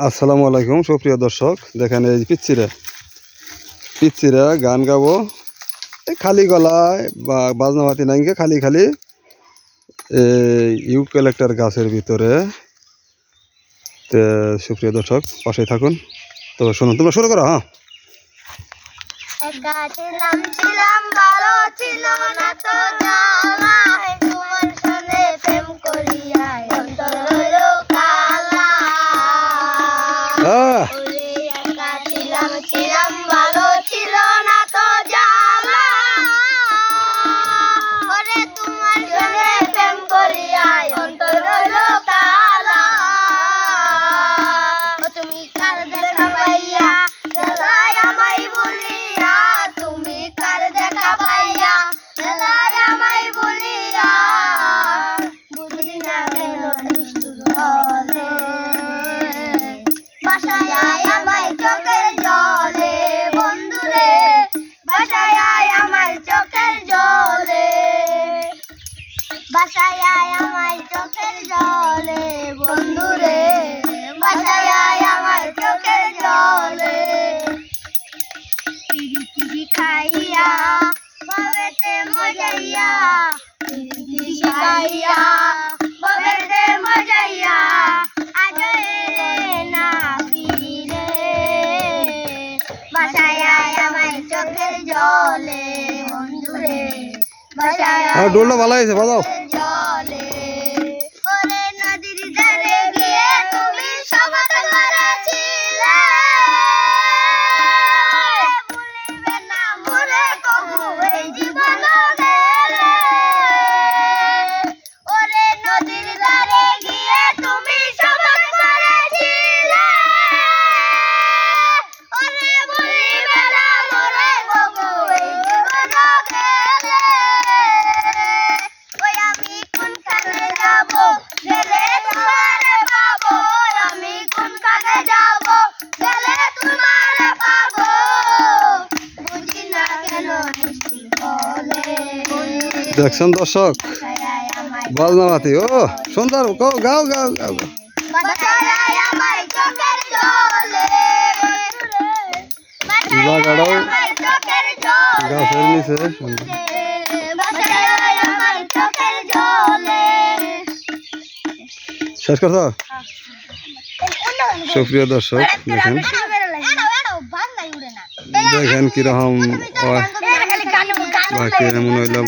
আসসালামু আলাইকুম সুপ্রিয় দর্শক, দেখেন এই পিচ্চিরা গান গাবো এই খালি গলায় বা বাজনাবাতি নাইকে খালি খালি ইউক্যালিপটাস গাছের ভিতরে। তো সুপ্রিয় দর্শক পাশে থাকুন, তো শুনুন, তোমরা শুরু করো। হ্যাঁ, বাসায় আয় আমার চোখের জলে বন্ধুরে, বাসায় আয় আমার চোখের জলে। পিড়ি খাইয়া বাবেতে মজাইয়া, পিড়ি খাইয়া বাবেতে মজাইয়া, আজ না ফিরে। বাসায় আয় আমার চোখের জলে বন্ধুরে, বাসায় আয় ডোলটা ভালো হয়েছে, বাজাও। দেখছেন দর্শক, বাজনাবাতি ও সুন্দর, গাও গাও গাও গাও। জায়গাটাও গাছের নিচে। শেষ কথা। সুপ্রিয় দর্শক, দেখেন কিরকম বাকি এমন হইলাম।